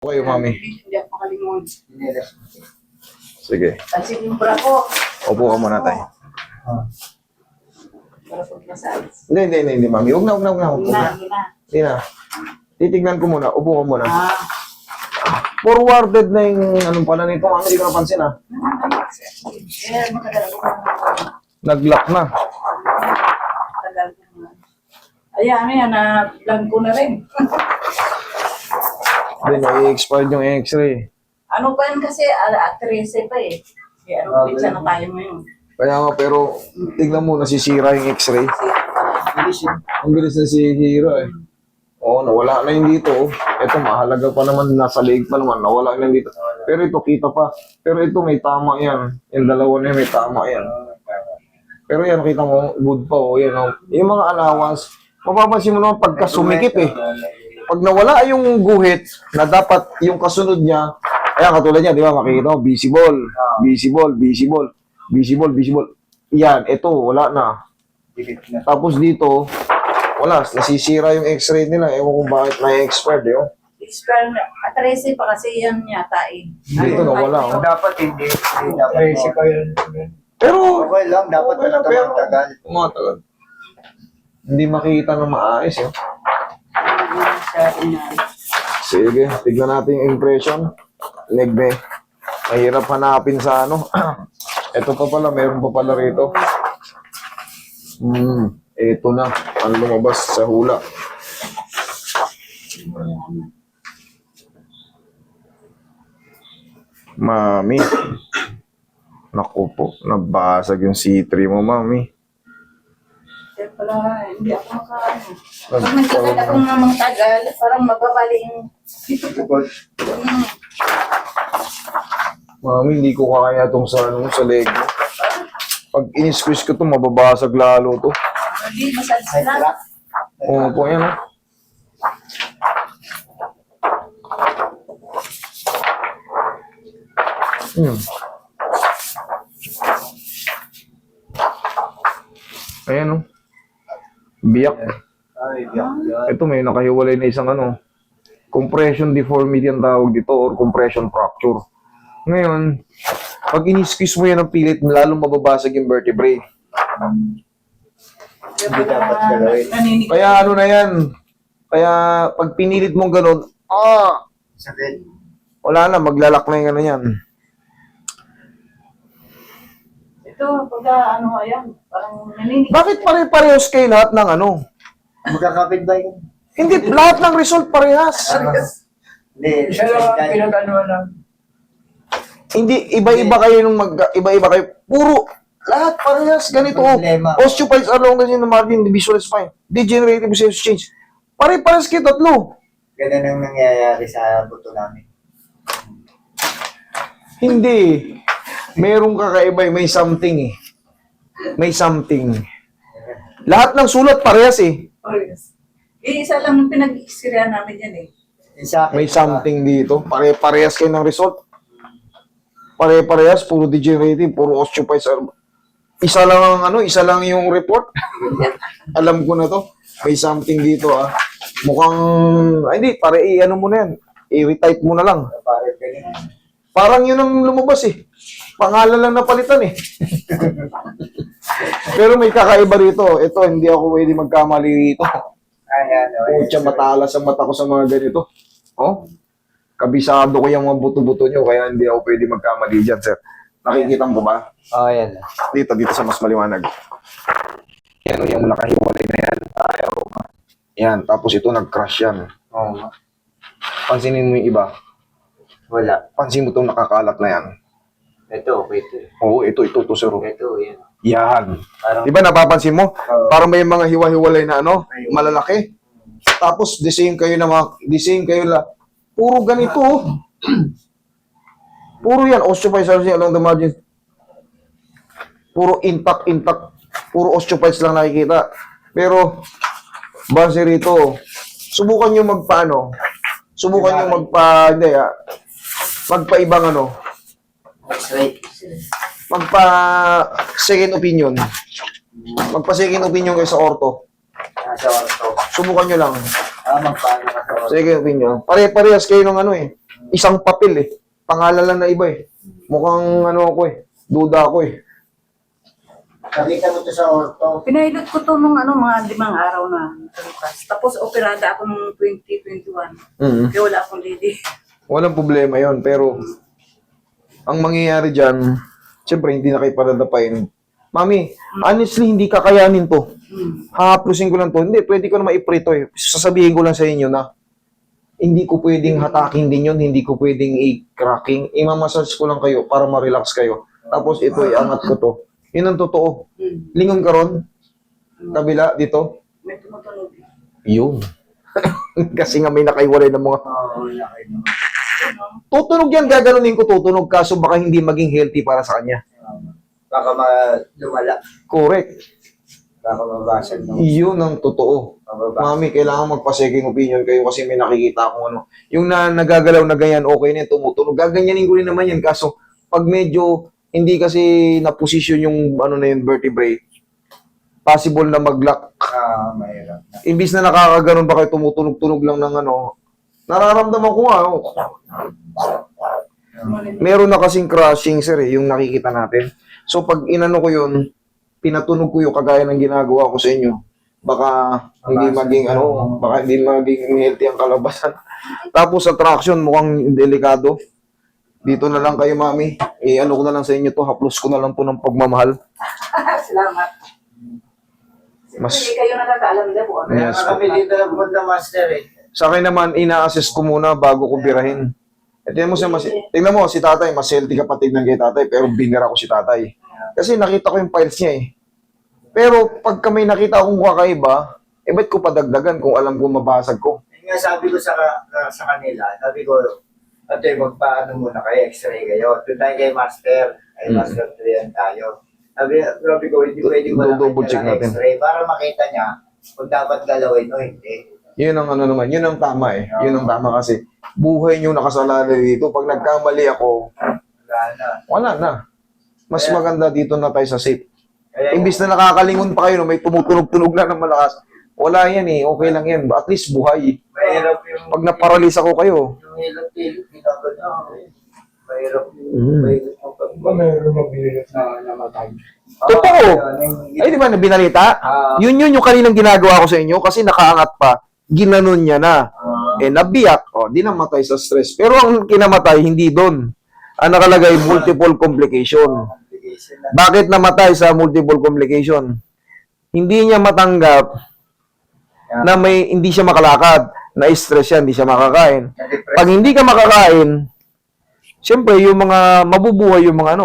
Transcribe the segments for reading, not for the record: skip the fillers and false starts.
Okay, mami. Hindi ako makalimutan. Sige. Kasi yung bra ko. Upo ka muna tayo. Para pag massage. Hindi, mami. Huwag na. Hindi na. Hindi na. Titignan ko muna. Upo ka muna. Ah. Forwarded na yung anong pala nito. Ang hindi ko napansin, ha? Eh, matagal ko na. Nag-lock na. Matagal ko na. Ayan, na-vlog ko na rin. Hindi, na-expired yung x-ray. Ano pa yun kasi, actress pa eh. Kaya ano, pizza na tayo ngayon. Kaya nga, pero tignan mo, nasisira yung x-ray. Bilis yun. Ang bilis na si Hiro, eh. Oo, nawala na yun dito. Ito, mahalaga pa naman, nasa leeg pa naman, nawala na yun dito. Pero ito, kita pa. Pero ito, may tama yan. Yung dalawa na yun, may tama yan. Pero yan, kita mo, good pa, oh. Yan, oh. Yung mga allowance, mapapansin mo naman pagka sumikip, eh. Pag nawala yung guhit, na dapat yung kasunod niya, ayan, katulad niya, di ba, makikita mo, visible. Yan, ito, wala na. Tapos dito, wala, nasisira yung x-ray nila. Ewan kung bakit na-expired, eh. Oh. Expert na. Actress pa kasi yan yata eh. Dito, nawala, oh. Dapat hindi. Dapat pa yun. Pero, Okay lang, dapat okay lang, pero tumatagal. tumatagal. Hindi makita ng maayos, eh. Sige, tignan natin yung impression. Legbe. Mahirap hanapin sa ano. Ito pa pala, meron pa pala rito. Ito na. Ang lumabas sa hula. Mami. Naku po, nabasag yung C3 mo, mami. Kaya pala, hindi ako makaano. Pag nagkakad ako ng mga tagal, parang mababali yung... Mami, hindi ko kaya itong sa, ano, sa leg mo. Pag in-squeeze ko ito, mababasag lalo to. Hindi, massage na. Oo po, yan, oh. Ayan, oh. Biyak. Ito, may nakahiwalay na isang ano. Compression deformity ang tawag dito or compression fracture. Ngayon, pag in-squeeze mo yan ng pilit, lalong mababasag yung vertebrae. Hindi dapat gagawin. Kaya ano na yan, kaya pag pinilit mong ganun, Sakit. wala na, maglalak na yung ano yan. Ito, pag ano, ayan, parang naninig. Bakit pare-parehas kayo lahat ng ano? Magkakapit ba yun? Hindi, lahat ng result parehas. Hindi. Siya lang ang pinag-anuan lang. Hindi, iba-iba kayo nung iba-iba kayo. Puro, lahat parehas, ganito. Problema. Osteophytes along the margin, the visual spine, degenerative cells change. Pare-parehas kayo tatlo. Ganun ang nangyayari sa buto namin. Hindi. Merong kakaiba, may something eh. May something. Lahat ng sulat parehas eh. Oh, yes. Isa lang yung pinag-iskriya namin yan eh. Sa akin, May something dito. Pare-parehas kayo ng result. Pare-parehas, puro degenerative, puro osteophytes. Isa lang ang ano, isa lang yung report. Alam ko na to. May something dito ah. Mukhang, ay hindi, pare i-ano mo na yan. I-retype mo na lang. Parang ganun. Parang yun ang lumabas eh. Pangalan lang napalitan eh. Pero may kakaiba rito. Ito, hindi ako pwede magkamali rito. Ayan. Pucha, matalas ang mata ko sa mga ganito. Oh? Kabisado ko yung mga buto-buto nyo, kaya hindi ako pwede magkamali dyan, sir. Nakikita mo ba? Oh, yan. Dito sa mas maliwanag. Yan, yung nakahiwalay na yan. Ayaw. Yan, tapos ito nag-crash yan. Oh, Pansinin mo yung iba. wala. Pansin mo itong nakakalat na yan. Ito, okay ito. Oo, ito, sir. Ito, yan. Yan. Parang, Di ba napapansin mo? Parang may mga hiwa-hiwalay na ano, malalaki. Tapos the same kayo la. Puro ganito. Oh. Puro yan, osteophytes along the margin. Puro intact. Puro osteophytes lang nakikita. Pero, base rito, subukan nyo magpaano. Magpaibang ano. X-ray. Magpa second opinion. Magpa second opinion kayo sa ortho. Nasa orto. Subukan nyo lang. Magpaano ka sa Second opinion. Pare-parehas kayo ng ano eh. Isang papel eh. Pangalan lang na iba eh. Mukhang ano ako eh. Duda ako eh. Nakita mo to sa orto. Pinahilot ko to nung mga 5 araw na nakalipas. Tapos operada ako nung 2021. Kaya wala akong lady. Walang problema yon. Pero, ang mangyayari dyan, siyempre hindi na kayo padadapain. Mami, honestly, hindi kakayanin to. Hahaplusin ko lang to. Hindi, pwede ko na maiprito eh. Sasabihin ko lang sa inyo na hindi ko pwedeng hataking din yun, hindi ko pwedeng i-cracking. Imamassage ko lang kayo para ma-relax kayo. Tapos ito, iangat ko to. Yun ang totoo. Lingon ka ron? Kabila, dito? May tumutunog. Yun. Kasi nga may nakaiwalay ng mga... Oo, nakita mo. Tutunog yan, gaganunin ko tutunog. Kaso baka hindi maging healthy para sa kanya. Baka lumala. Correct. Baka mabasag no? Yun ang totoo. Mababasag. Mami, kailangan magpa-second opinion kayo kasi may nakikita akong ano. Yung nagagalaw na ganyan, okay na yan, tumutunog. Gaganyanin ko rin naman yan. Kaso, pag medyo hindi kasi na-position yung ano na yung vertebrae, possible na mag-lock. Mahirap na. Imbis na nakakaganon ba kayo, tumutunog-tunog lang ng ano, nararamdaman ko nga, oh. Meron na kasing crushing, sir, eh, yung nakikita natin. So, pag inano ko yun, pinatunog ko yung kagaya ng ginagawa ko sa inyo, baka hindi maging, baka hindi maging healthy ang kalabasan. Tapos, sa traction, mukhang delikado. Dito na lang kayo, mami. Ano ko na lang sa inyo to, haplos ko na lang to ng pagmamahal. Salamat. Mas- Hindi kayo nakakaalam na po. Kaya Yes, nga kami dito ng punta master eh. Sa akin naman, ina-assess ko muna bago ko birahin. Tingnan mo, si tatay, mas healthy kapatid ng kay tatay, pero binira ko si tatay. Kasi nakita ko yung files niya eh. Pero pag kami nakita akong kakaiba, ba't ko padagdagan kung alam ko mabasag ko? Yun nga sabi ko sa kanila, sabi ko, ate, magpaano muna kayo, x-ray kayo. Doon tayo kay master, ay master 3 tayo. Sabi ko, hindi pwede mo Double check ng natin. x-ray para makita niya kung dapat galawin o hindi. Yun ang ano naman, yun ang tama eh. Yun ang tama kasi buhay nyo nakasalalay dito. Pag nagkamali ako, Wala na. wala na. Mas maganda dito na tayo sa safe. Kaya Imbis na nakakalingon pa kayo, may tumutunog-tunog na ng malakas. Wala yan eh, okay lang yan. At least buhay. mahirap yung... Pag naparalis ako kayo, Yung hilot-hilot, ginagano. Mahirap yung... Mm. Mahirap yung pag- Mayroon magbihirap na namatay. totoo! Yung- Ay, di ba, na binalita? Yun yung kaninang ginagawa ko sa inyo kasi nakaangat pa. Ginanon niya na. Nabiyak. Di namatay sa stress. Pero ang kinamatay, hindi doon. Ang nakalagay, multiple complication. Obligation na. Bakit namatay sa multiple complication? Hindi niya matanggap na hindi siya makalakad. Na-stress siya, hindi siya makakain. Na-depress. Pag hindi ka makakain, siyempre, yung mga mabubuhay yung mga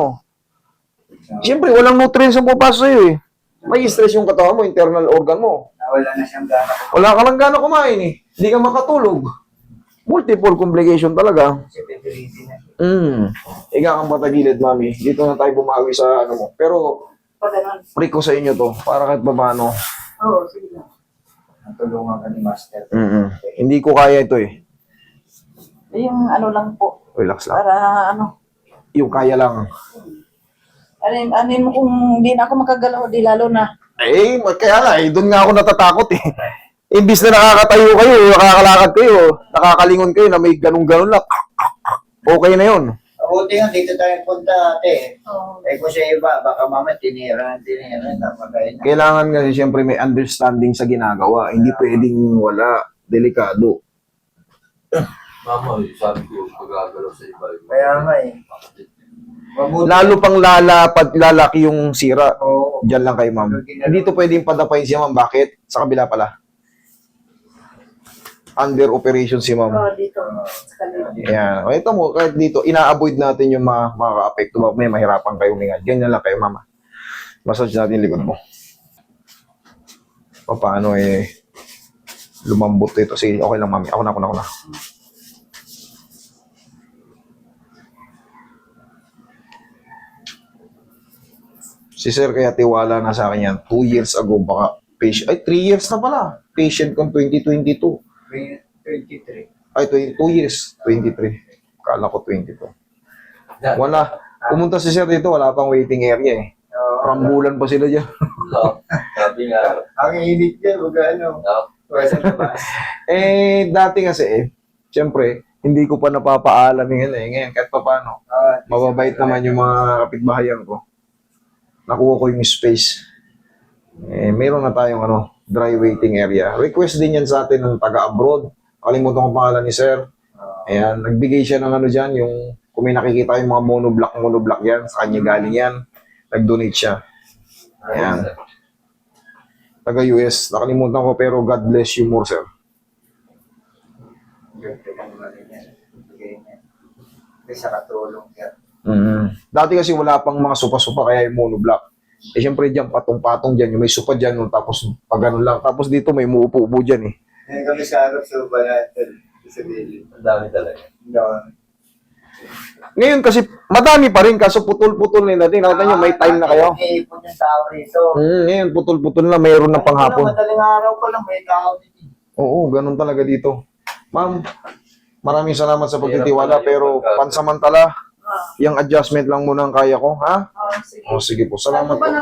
siyempre, walang nutrients ang pupasok sa'yo eh. May stress yung katawan mo, internal organ mo. Nawala na siyang gana. Wala ka lang gana kumain eh. Hindi ka makatulog. Multiple complication talaga. Kasi bedridden na. Higa kang patagilid, mami. Dito na tayo bumawi sa ano mo. Pero, Pag ganun. free ko sa inyo to. Para kahit paano. Oo, sige lang. Natulungan ka ni master. Hindi ko kaya ito eh. Yung ano lang po. Relax lang. Para Yung kaya lang. anin mo kung hindi na ako makagalaw, di lalo na. Kaya nga eh. Doon nga ako natatakot eh. Imbis na nakakatayo kayo, nakakalakad kayo, nakakalingon kayo na may ganun-ganun lang. Okay na yun. Mabuti nga, dito tayo punta ate. Oo. Kung sa iba, baka mama tinira, napakain na. Kailangan kasi siyempre may understanding sa ginagawa. Hindi pwedeng wala. Delikado. Mama, sabi ko, pagagalaw sa iba. Kaya nga eh. Mabuti. Lalo pang lalaki yung sira. Oo. Diyan lang kayo, ma'am. Hindi to pwedeng padapain siya, ma'am. Bakit? Sa kabila pala. Under operation si ma'am. Oo, dito. Sa kanila. Ayan. O, ito mo, kahit dito, ina-avoid natin yung makaka-apekto. May mahirapan kayo huminga. Ganyan lang kayo, mama. Massage natin yung likod mo. O, paano lumambot ito. Sige, okay lang, mami. Ako na. Si sir, kaya tiwala na sa akin yan. 2 years ago, baka patient. Ay, 3 years na pala. Patient kong 2022. 23. Ay, 2 years. 23. Kala ko 22. Wala. Pumunta si sir dito, wala pang waiting area eh. Oo. Rambulan pa sila dyan. Sabi nga, Ang init dyan, baga ano. Pwede sa labas. Dati kasi siyempre, hindi ko pa napapaalam yun Ngayon, kahit pa paano, mababait naman yung mga kapitbahayan ko. Nakuha ko yung space. Meron na tayong dry waiting area. Request din yan sa atin ng taga-abroad. Kalimutan ko pangalan ni Sir. Ayan, nagbigay siya ng dyan, yung kung may nakikita yung mga monoblock yan, sa kanya galing yan. Nag-donate siya. Ayan. Taga-US. Nakalimutan ko pero God bless you more, Sir. Yung pinag-mali niya. Bigay niya. Kasi sa katulong yan. Dati kasi wala pang mga supa-supa kaya yung monoblock. Siyempre dyan, patong-patong dyan, yung may supa dyan, tapos pag ganun lang. Tapos dito may muupo-upo dyan Ngayon kami sa harap sa natin. Sa Billy. Ang dami talaga. Doon. Ngayon kasi madami pa rin, kaso putol-putol nila din. Nakita nyo, may time na kayo. Ipon yung tao rito. Ngayon, putol-putol na, mayroon na panghapon. Madaling araw ko lang may tao dito. Oo, ganun talaga dito. Ma'am, maraming salamat sa pagtitiwala, pero pansamantala, yung adjustment lang muna ang kaya ko, ha? Sige. O, sige po, salamat Ano ba po. na